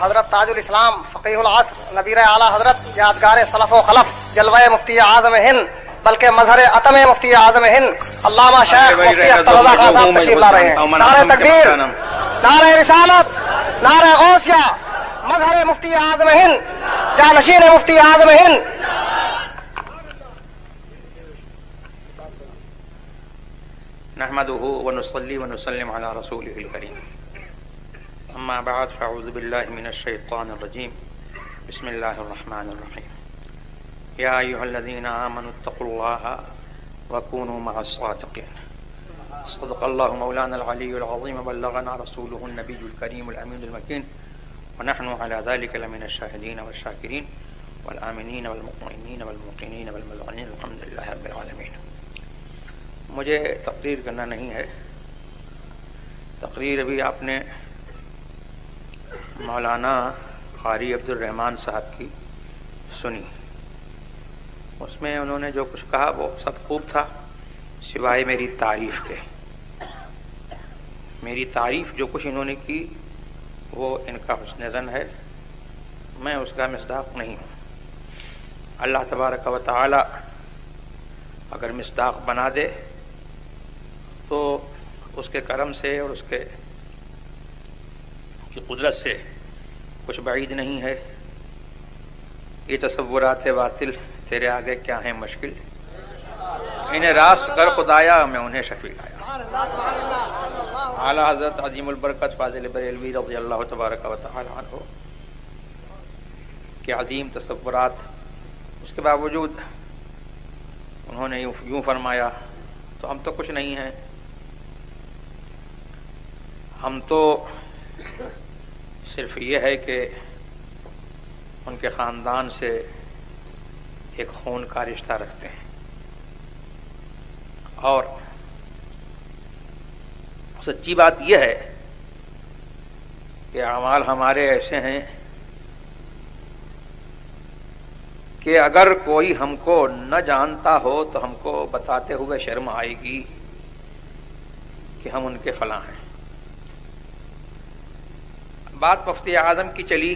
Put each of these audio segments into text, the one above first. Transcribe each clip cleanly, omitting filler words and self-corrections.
حضرت تاج الاسلام فقیہ العصر نبیر اعلیٰ حضرت یادگار سلف و خلف جلوہ مفتی اعظم ہند بلکہ مظہر عتم مفتی اعظم ہند علامہ شیخ مفتی اختر رضا خان صاحب تشریف لا رہے ہیں. نعرہ تکبیر، نعرہ رسالت، نعرہ غوثیہ، مظہر مفتی اعظم ہند، جانشین مفتی اعظم ہند. نحمده ونصلي ونسلم على رسوله الكريم. اما بعد فاعوذ بالله من الشيطان الرجيم. بسم الله الرحمن الرحيم. يا ايها الذين امنوا اتقوا الله وكونوا مع الصادقين. صدق الله مولانا العلي العظيم وبلغنا رسوله النبي الكريم الامين المكين ونحن على ذلك لمن الشاهدين والشاكرين والآمنين والمطمئنين والموقنين والمذعنين الحمد لله رب العالمين. مجھے تقریر کرنا نہیں ہے. تقریر ابھی آپ نے مولانا قاری عبد الرحمن صاحب کی سنی. اس میں انہوں نے جو کچھ کہا وہ سب خوب تھا سوائے میری تعریف کے. میری تعریف جو کچھ انہوں نے کی وہ ان کا حسن ظن ہے، میں اس کا مصداق نہیں ہوں. اللہ تبارک و تعالی اگر مصداق بنا دے تو اس کے کرم سے اور اس کے کی قدرت سے کچھ بعید نہیں ہے. یہ تصورات باطل تیرے آگے کیا ہیں مشکل، انہیں راست کر خدایا میں انہیں شفیع آیا. اعلیٰ حضرت عظیم البرکت فاضل بریلوی رضی اللہ تبارک و تعالی عنہ کے عظیم تصورات، اس کے باوجود انہوں نے یوں فرمایا تو ہم تو کچھ نہیں ہیں. ہم تو صرف یہ ہے کہ ان کے خاندان سے ایک خون کا رشتہ رکھتے ہیں، اور سچی بات یہ ہے کہ اعمال ہمارے ایسے ہیں کہ اگر کوئی ہم کو نہ جانتا ہو تو ہم کو بتاتے ہوئے شرم آئے گی کہ ہم ان کے فلاں ہیں. بات مفتی اعظم کی چلی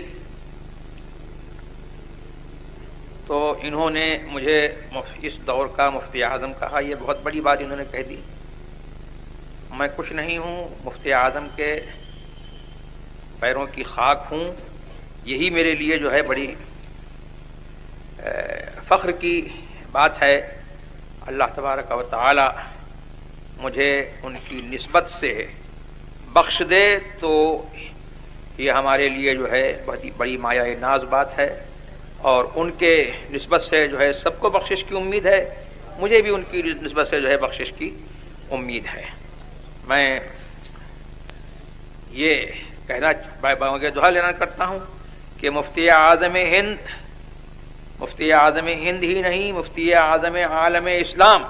تو انہوں نے مجھے اس دور کا مفتی اعظم کہا. یہ بہت بڑی بات انہوں نے کہہ دی. میں کچھ نہیں ہوں، مفتی اعظم کے پیروں کی خاک ہوں. یہی میرے لیے جو ہے بڑی فخر کی بات ہے. اللہ تبارک و تعالی مجھے ان کی نسبت سے بخش دے تو یہ ہمارے لیے جو ہے بہت ہی بڑی مایہ ناز بات ہے، اور ان کے نسبت سے جو ہے سب کو بخشش کی امید ہے. مجھے بھی ان کی نسبت سے جو ہے بخشش کی امید ہے. میں یہ کہنا دعا لینا کرتا ہوں کہ مفتی اعظم ہند ہی نہیں، مفتی اعظم عالم اسلام،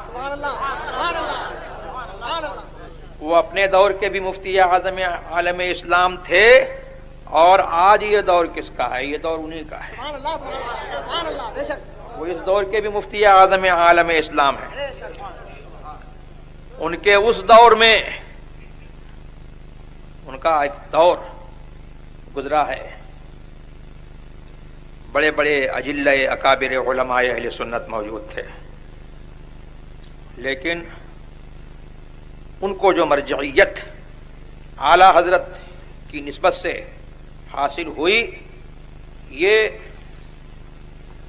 وہ اپنے دور کے بھی مفتی اعظم عالم اسلام تھے، اور آج یہ دور کس کا ہے؟ یہ دور انہی کا ہے. وہ اس دور کے بھی مفتی اعظم عالم اسلام ہیں. ان کے اس دور میں ان کا ایک دور گزرا ہے. بڑے بڑے اجلہ اکابر علماء اہل سنت موجود تھے، لیکن ان کو جو مرجعیت اعلیٰ حضرت کی نسبت سے حاصل ہوئی یہ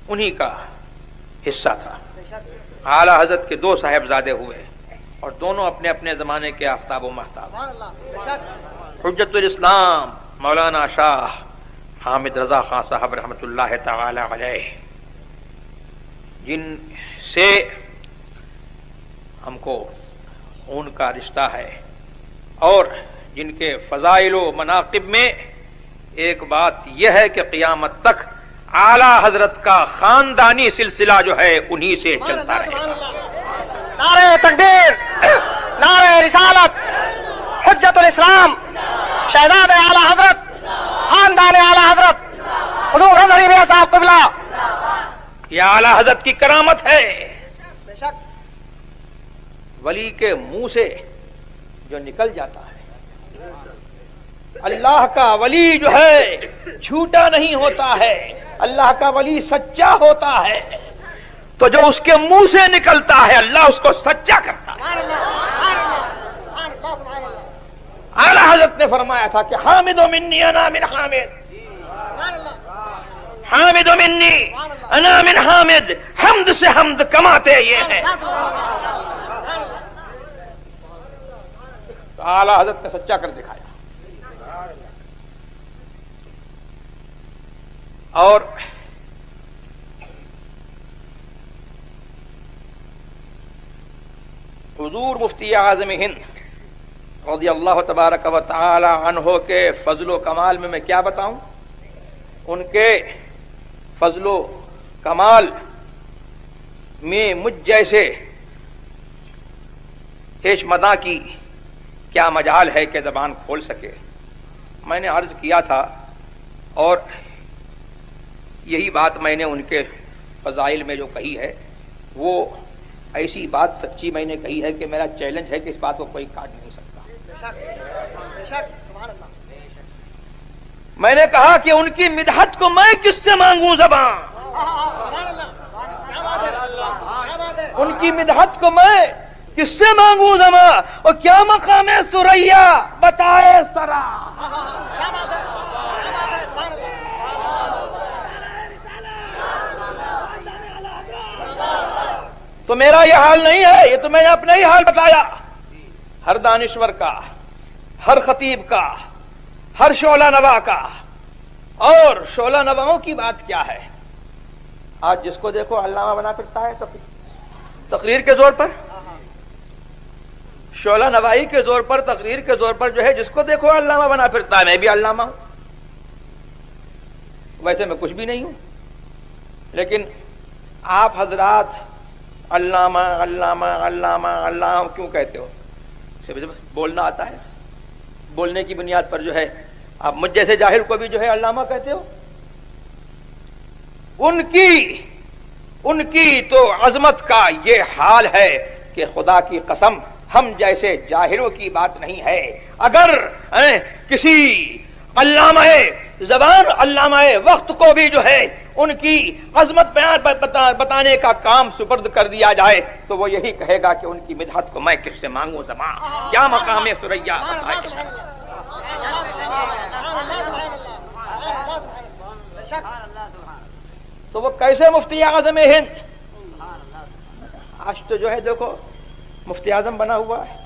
انہی کا حصہ تھا. اعلیٰ حضرت کے دو صاحبزادے ہوئے اور دونوں اپنے اپنے زمانے کے آفتاب و مہتاب. حجت الاسلام مولانا شاہ حامد رضا خان صاحب رحمۃ اللہ تعالی علیہ، جن سے ہم کو خون کا رشتہ ہے، اور جن کے فضائل و مناقب میں ایک بات یہ ہے کہ قیامت تک اعلیٰ حضرت کا خاندانی سلسلہ جو ہے انہی سے چلتا رہے گا. نعرہ تکبیر، نعرہ رسالت، حجت الاسلام، شہزاد اعلیٰ حضرت، خاندان اعلیٰ حضرت حضور رضوی میاں صاحب قبلہ. یہ اعلیٰ حضرت کی کرامت ہے. ولی کے منہ سے جو نکل جاتا ہے اللہ کا ولی جو ہے جھوٹا نہیں ہوتا ہے، اللہ کا ولی سچا ہوتا ہے، تو جو اس کے منہ سے نکلتا ہے اللہ اس کو سچا کرتا ہے۔ اعلیٰ حضرت نے فرمایا تھا کہ حامد منی انا من حامد، حامد منی انا من حامد، حمد سے حمد کماتے یہ ہیں۔ تو اعلیٰ حضرت نے سچا کر دکھایا۔ اور حضور مفتی اعظم ہند رضی اللہ تبارک و تعالی عنہ کے فضل و کمال میں کیا بتاؤں؟ ان کے فضل و کمال میں مجھ جیسے پیش مداں کی کیا مجال ہے کہ زبان کھول سکے۔ میں نے عرض کیا تھا اور یہی بات میں نے ان کے فضائل میں جو کہی ہے وہ ایسی بات سچی میں نے کہی ہے کہ میرا چیلنج ہے کہ اس بات کو کوئی کاٹ نہیں سکتا۔ میں نے کہا کہ ان کی مدحت کو میں کس سے مانگوں زبان، ان کی مدحت کو میں کس سے مانگوں زبان، اور کیا مقام ہے سریا بتائے سرا۔ تو میرا یہ حال نہیں ہے، یہ تو میں نے اپنا ہی حال بتایا۔ ہر دانشور کا، ہر خطیب کا، ہر شعلہ نوا کا، اور شعلہ نواؤں کی بات کیا ہے؟ آج جس کو دیکھو علامہ بنا پھرتا ہے، تقریر کے زور پر، شعلہ نوائی کے زور پر، تقریر کے زور پر جو ہے جس کو دیکھو علامہ بنا پھرتا ہے۔ میں بھی علامہ ہوں، ویسے میں کچھ بھی نہیں ہوں، لیکن آپ حضرات علامہ علامہ علامہ علامہ کیوں کہتے ہو؟ بولنا آتا ہے، بولنے کی بنیاد پر جو ہے آپ مجھ جیسے جاہل کو بھی جو ہے علامہ کہتے ہو۔ ان کی تو عظمت کا یہ حال ہے کہ خدا کی قسم ہم جیسے جاہلوں کی بات نہیں ہے۔ اگر کسی علامہ زبان، علامہ وقت کو بھی جو ہے ان کی عظمت بتانے کا کام سپرد کر دیا جائے تو وہ یہی کہے گا کہ ان کی مدحت کو میں کس سے مانگوں زبان، کیا مقام ہے سریا بتائے سرا۔ تو وہ کیسے مفتی اعظم ہند؟ آج تو جو ہے دیکھو مفتی اعظم بنا ہوا ہے،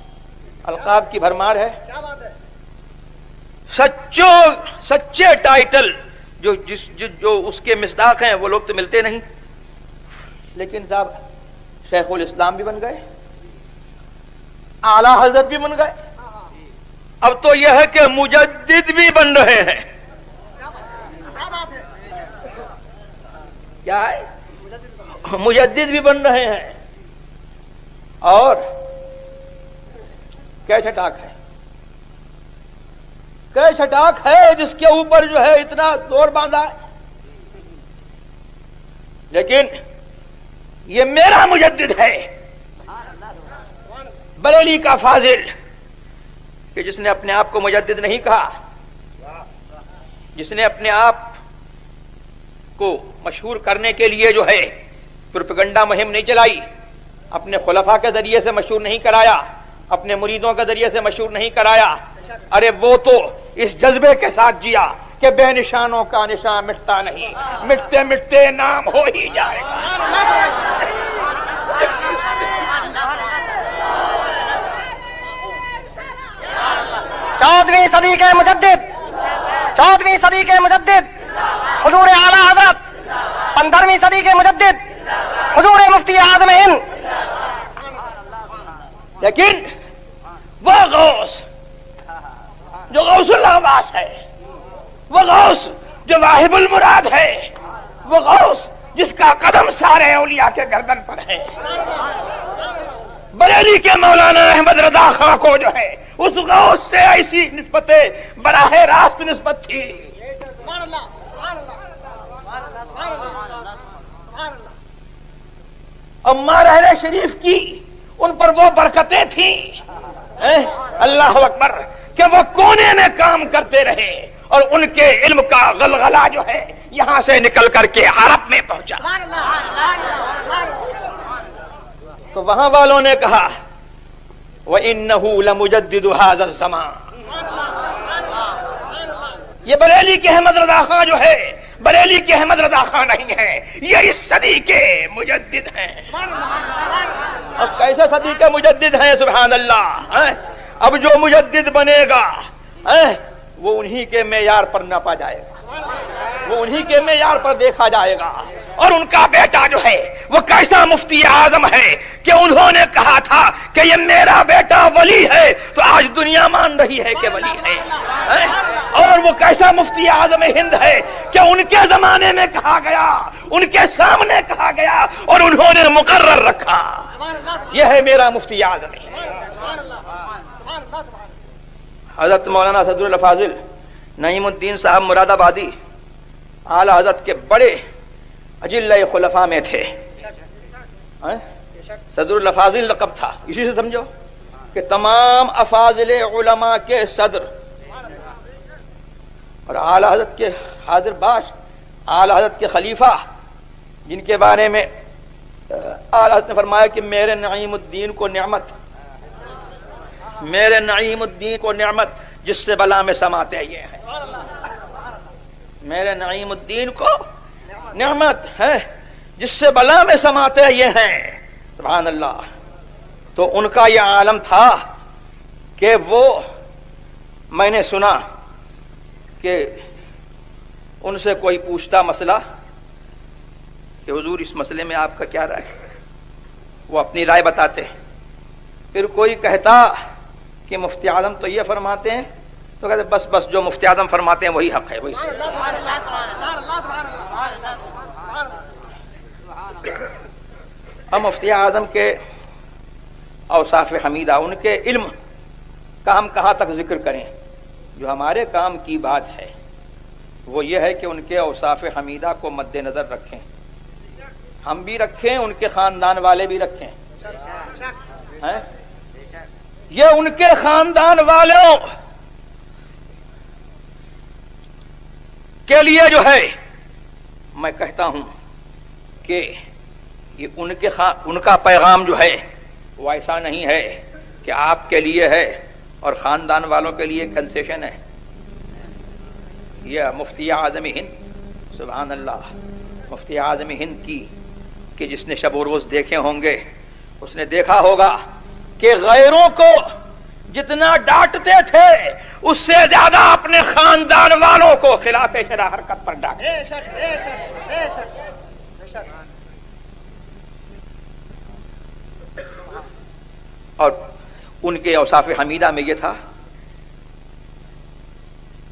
القاب کی بھرمار ہے، سچے ٹائٹل جو اس کے مصداق ہیں وہ لوگ تو ملتے نہیں، لیکن صاحب شیخ الاسلام بھی بن گئے، اعلیٰ حضرت بھی بن گئے، اب تو یہ ہے کہ مجدد بھی بن رہے ہیں۔ کیا ہے؟ مجدد بھی بن رہے ہیں، اور کیا چھٹاک ہے، کیا چھٹاک ہے جس کے اوپر جو ہے اتنا زور باندھا ہے۔ لیکن یہ میرا مجدد ہے، بریلی کا فاضل، کہ جس نے اپنے آپ کو مجدد نہیں کہا، جس نے اپنے آپ کو مشہور کرنے کے لیے جو ہے پروپیگنڈا مہم نہیں چلائی، اپنے خلفاء کے ذریعے سے مشہور نہیں کرایا، اپنے مریدوں کے ذریعے سے مشہور نہیں کرایا، ارے وہ تو اس جذبے کے ساتھ جیا کہ بے نشانوں کا نشان مٹتا نہیں، مٹتے مٹتے نام ہو ہی جائے گا۔ 14ویں صدی کے مجدد، 14ویں صدی کے مجدد حضور اعلیٰ حضرت، 15ویں صدی کے مجدد حضور مفتی اعظم ہند۔ لیکن وہ غوث جو غوث العباس ہے، وہ غوث جو واہب المراد ہے، وہ غوث جس کا قدم سارے اولیاء کے گردن پر ہے، بریلی کے مولانا احمد رضا خاں کو جو ہے اس غوث سے ایسی نسبت براہ راست نسبت تھی۔ اماں رحلہ شریف کی ان پر وہ برکتیں تھیں، اللہ اکبر، کہ وہ کونے میں کام کرتے رہے اور ان کے علم کا غلغلہ جو ہے یہاں سے نکل کر کے عرب میں پہنچا. تو وہاں والوں نے کہا وَإِنَّهُ لَمُجَدِّدُ هَذَا الزَّمَانِ. یہ بریلی کے احمد رضا خان جو ہے بریلی کے احمد رضا خان نہیں ہے، یہ اس صدی کے مجدد ہیں. اب کیسے صدی کے مجدد ہیں؟ سبحان اللہ. اب جو مجدد بنے گا وہ انہی کے معیار پر ناپا جائے گا، وہ انہی کے معیار پر دیکھا جائے گا. اور ان کا بیٹا جو ہے وہ کیسا مفتی اعظم ہے کہ انہوں نے کہا تھا کہ یہ میرا بیٹا ولی ہے، تو آج دنیا مان رہی ہے کہ ولی ہے. اور وہ کیسا مفتی اعظم ہند ہے کہ ان کے زمانے میں کہا گیا، ان کے سامنے کہا گیا اور انہوں نے مقرر رکھا، یہ ہے میرا مفتی اعظم. حضرت مولانا صدر الفاضل نعیم الدین صاحب مراد آبادی اعلی حضرت کے بڑے اجلہ خلفاء میں تھے. صدر الفاضل لقب تھا، اسی سے سمجھو کہ تمام افاضل علماء کے صدر. اور اعلی حضرت کے حاضر باش، اعلی حضرت کے خلیفہ، جن کے بارے میں اعلی حضرت نے فرمایا کہ میرے نعیم الدین کو نعمت، میرے نعیم الدین کو نعمت جس سے بلا میں سماتے یہ ہیں. میرے نعیم الدین کو نعمت ہے جس سے بلا میں سماتے یہ ہیں. سبحان اللہ. تو ان کا یہ عالم تھا کہ وہ، میں نے سنا کہ ان سے کوئی پوچھتا مسئلہ کہ حضور اس مسئلے میں آپ کا کیا رائے ہے، وہ اپنی رائے بتاتے. پھر کوئی کہتا کہ مفتی اعظم تو یہ فرماتے ہیں، تو کہتے بس بس جو مفتی اعظم فرماتے ہیں وہی حق ہے، وہی صحیح. اب مفتی اعظم کے اوصاف حمیدہ، ان کے علم کا ہم کہاں تک ذکر کریں؟ جو ہمارے کام کی بات ہے وہ یہ ہے کہ ان کے اوصاف حمیدہ کو مد نظر رکھیں، ہم بھی رکھیں، ان کے خاندان والے بھی رکھیں. یہ ان کے خاندان والوں کے لیے جو ہے میں کہتا ہوں کہ یہ ان کا پیغام جو ہے وہ ایسا نہیں ہے کہ آپ کے لیے ہے اور خاندان والوں کے لیے کنسیشن ہے. یہ مفتی اعظم ہند، سبحان اللہ، مفتی اعظم ہند کی کہ جس نے شب و روز دیکھے ہوں گے اس نے دیکھا ہوگا کہ غیروں کو جتنا ڈانٹتے تھے اس سے زیادہ اپنے خاندان والوں کو خلاف شرع حرکت پر ڈانٹے. اور ان کے اوصاف حمیدہ میں یہ تھا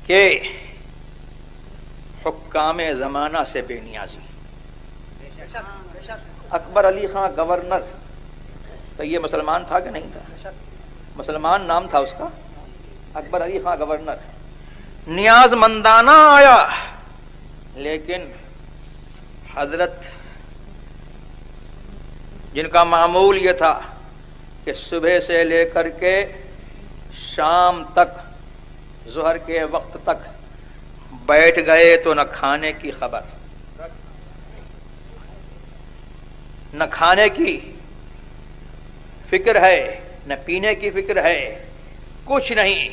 کہ حکام زمانہ سے بے نیازی. اکبر علی خان گورنر تو یہ مسلمان تھا کہ نہیں تھا؟ مسلمان نام تھا اس کا، اکبر علی خان گورنر. نیاز مندانہ آیا، لیکن حضرت جن کا معمول یہ تھا کہ صبح سے لے کر کے شام تک، ظہر کے وقت تک بیٹھ گئے تو نہ کھانے کی خبر، نہ کھانے کی فکر ہے، نہ پینے کی فکر ہے، کچھ نہیں،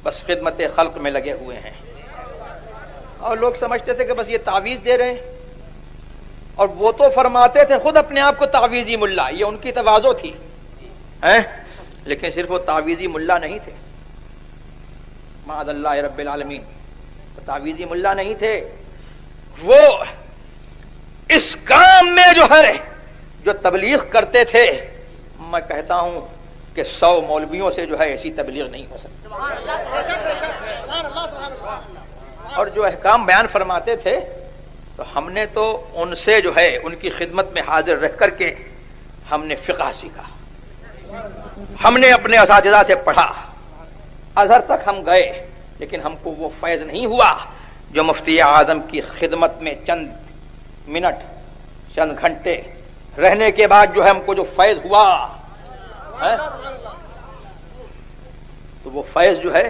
بس خدمت خلق میں لگے ہوئے ہیں. اور لوگ سمجھتے تھے کہ بس یہ تعویذ دے رہے ہیں، اور وہ تو فرماتے تھے خود اپنے آپ کو تعویذی ملا، یہ ان کی تواضع تھی، لیکن صرف وہ تعویذی ملا نہیں تھے، معاذ اللہ رب العالمین، تعویذی ملا نہیں تھے. وہ اس کام میں جو ہے جو تبلیغ کرتے تھے، میں کہتا ہوں کہ 100 مولویوں سے جو ہے ایسی تبلیغ نہیں ہو سکتی. اور جو احکام بیان فرماتے تھے تو ہم نے تو ان سے جو ہے ان کی خدمت میں حاضر رہ کر کے ہم نے فقہ سیکھا، ہم نے اپنے اساتذہ سے پڑھا، ازہر تک ہم گئے، لیکن ہم کو وہ فیض نہیں ہوا جو مفتی اعظم کی خدمت میں چند منٹ، چند گھنٹے رہنے کے بعد جو ہے ہم کو جو فیض ہوا. تو وہ فیض جو ہے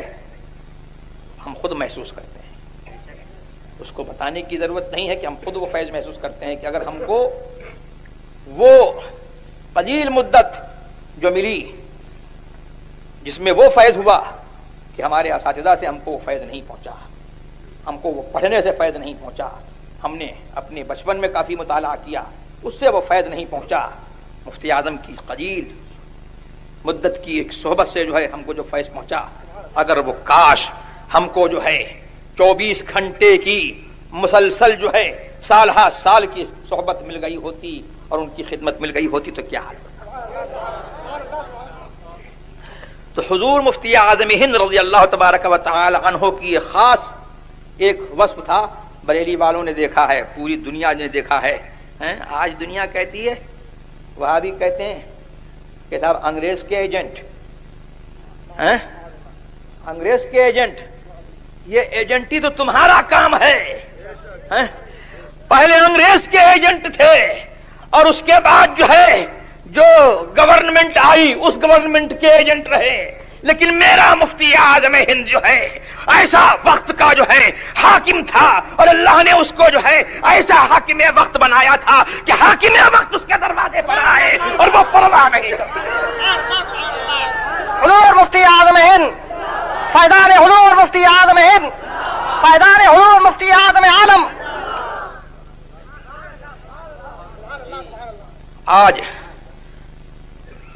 ہم خود محسوس کرتے ہیں. اس کو بتانے کی ضرورت نہیں ہے کہ ہم خود وہ فیض محسوس کرتے ہیں کہ اگر ہم کو وہ قلیل مدت جو ملی جس میں وہ فیض ہوا کہ ہمارے اساتذہ سے ہم کو وہ فیض نہیں پہنچا، ہم کو وہ پڑھنے سے فیض نہیں پہنچا، ہم نے اپنے بچپن میں کافی مطالعہ کیا اس سے وہ فیض نہیں پہنچا، مفتی اعظم کی قلیل مدت کی ایک صحبت سے جو ہے ہم کو جو فیض پہنچا، اگر وہ کاش ہم کو جو ہے 24 گھنٹے کی مسلسل جو ہے سال ہا سال کی صحبت مل گئی ہوتی اور ان کی خدمت مل گئی ہوتی تو کیا حال ہوتا. تو حضور مفتی اعظم ہند رضی اللہ تبارک و تعالی عنہ کی یہ خاص ایک وصف تھا. بریلی والوں نے دیکھا ہے، پوری دنیا نے دیکھا ہے. آج دنیا کہتی ہے، وہاں بھی کہتے ہیں کہ صاحب انگریز کے ایجنٹ، انگریز کے ایجنٹ. یہ ایجنٹی تو تمہارا کام ہے. پہلے انگریز کے ایجنٹ تھے اور اس کے بعد جو ہے جو گورنمنٹ آئی اس گورنمنٹ کے ایجنٹ رہے. لیکن میرا مفتی اعظم ہند جو ہے ایسا وقت کا جو ہے حاکم تھا اور اللہ نے اس کو جو ہے ایسا حاکم وقت بنایا تھا کہ حاکم وقت اس کے دروازے پر آئے اور وہ پرواہ نہیں کرتے. حضور مفتی اعظم ہند، فیضان حضور مفتی اعظم ہند، فیضان حضور مفتی اعظم عالم. آج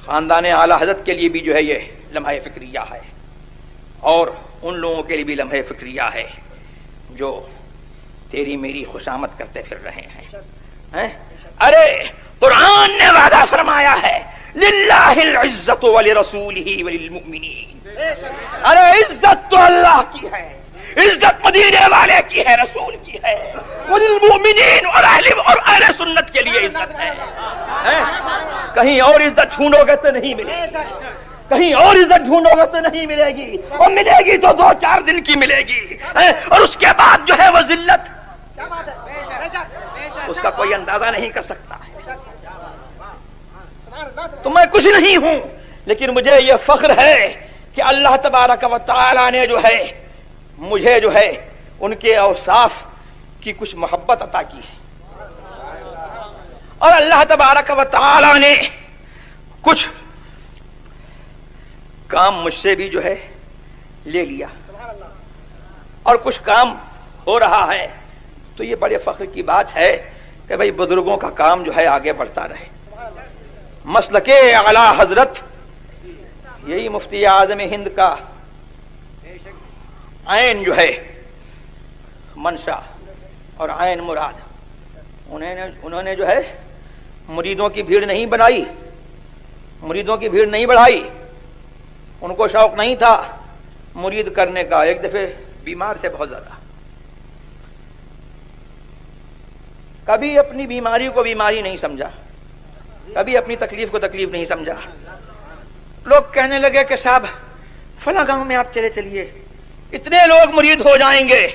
خاندان اعلی حضرت کے لیے بھی جو ہے یہ لمحہ فکریہ ہے اور ان لوگوں کے لیے بھی لمحہ فکریہ ہے جو تیری میری خوشامد کرتے پھر رہے ہیں. ارے قرآن نے وعدہ فرمایا ہے للہ العزت ولرسولہ وللمؤمنین. ارے عزت تو اللہ کی ہے، عزت مدینے والے کی ہے، رسول کی ہے، وللمؤمنین اور اہل سنت کے لیے عزت ہے. کہیں اور عزت ڈھونڈو گے تو نہیں ملے گی، کہیں اور عزت ڈھونڈو گے تو نہیں ملے گی، اور ملے گی تو 2-4 دن کی ملے گی اور اس کے بعد جو ہے وہ ذلت اس کا کوئی اندازہ نہیں کر سکتا. تو میں کچھ نہیں ہوں لیکن مجھے یہ فخر ہے کہ اللہ تبارک و تعالی نے جو ہے مجھے جو ہے ان کے اوصاف کی کچھ محبت عطا کی ہے اور اللہ تبارک و تعالی نے کچھ کام مجھ سے بھی جو ہے لے لیا اور کچھ کام ہو رہا ہے. تو یہ بڑے فخر کی بات ہے کہ بھئی بزرگوں کا کام جو ہے آگے بڑھتا رہے. مسلک اعلی حضرت یہی مفتی اعظم ہند کا عین جو ہے منشا اور عین مراد. انہوں نے جو ہے مریدوں کی بھیڑ نہیں بنائی، مریدوں کی بھیڑ نہیں بڑھائی. ان کو شوق نہیں تھا مرید کرنے کا. ایک دفعہ بیمار تھے بہت زیادہ، کبھی اپنی بیماری کو بیماری نہیں سمجھا، کبھی اپنی تکلیف کو تکلیف نہیں سمجھا. لوگ کہنے لگے کہ صاحب فلاں گاؤں میں آپ چلے چلیے، اتنے لوگ مرید ہو جائیں گے.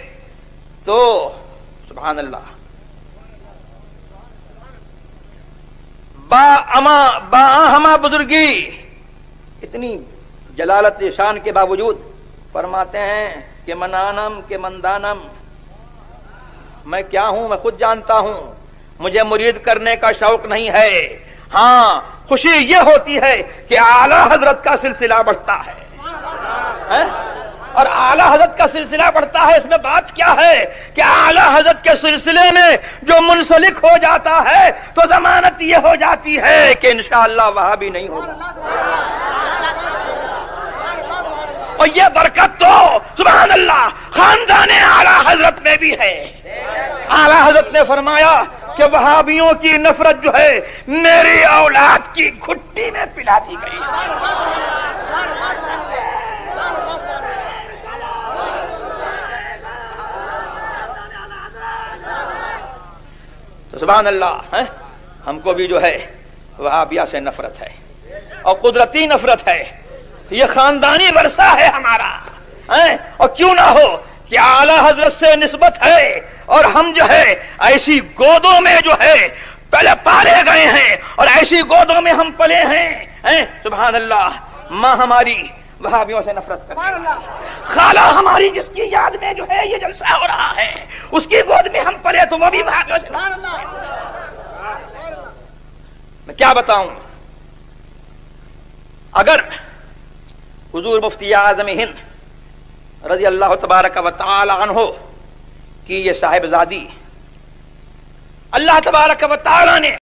تو سبحان اللہ، با بزرگی اتنی جلالت شان کے باوجود فرماتے ہیں کہ منانم کہ مندانم، میں کیا ہوں میں خود جانتا ہوں، مجھے مرید کرنے کا شوق نہیں ہے. ہاں خوشی یہ ہوتی ہے کہ اعلی حضرت کا سلسلہ بڑھتا ہے اور اعلی حضرت کا سلسلہ بڑھتا ہے. اس میں بات کیا ہے کہ اعلی حضرت کے سلسلے میں جو منسلک ہو جاتا ہے تو ضمانت یہ ہو جاتی ہے کہ انشاءاللہ وہاں بھی نہیں ہوگا. اور یہ برکت تو سبحان اللہ خاندان اعلی حضرت میں بھی ہے. اعلی حضرت نے فرمایا کہ وہابیوں کی نفرت جو ہے میری اولاد کی گھٹی میں پلا دی گئی. تو سبحان اللہ ہم کو بھی جو ہے وہابیہ سے نفرت ہے اور قدرتی نفرت ہے. یہ خاندانی ورثہ ہے ہمارا. اور کیوں نہ ہو کہ اعلی حضرت سے نسبت ہے اور ہم جو ہے ایسی گودوں میں جو ہے پہلے پالے گئے ہیں اور ایسی گودوں میں ہم پلے ہیں. سبحان اللہ، ماں ہماری وہابیوں سے نفرت کرتے ہیں۔ خالہ ہماری جس کی یاد میں جو ہے یہ جلسہ ہو رہا ہے اس کی گود میں ہم پلے تو وہ بھی وہابیوں سے میں کیا بتاؤں۔ اگر حضور مفتی اعظم ہند رضی اللہ تبارک و تعالی عنہ کی یہ صاحبزادی اللہ تبارک و تعالی نے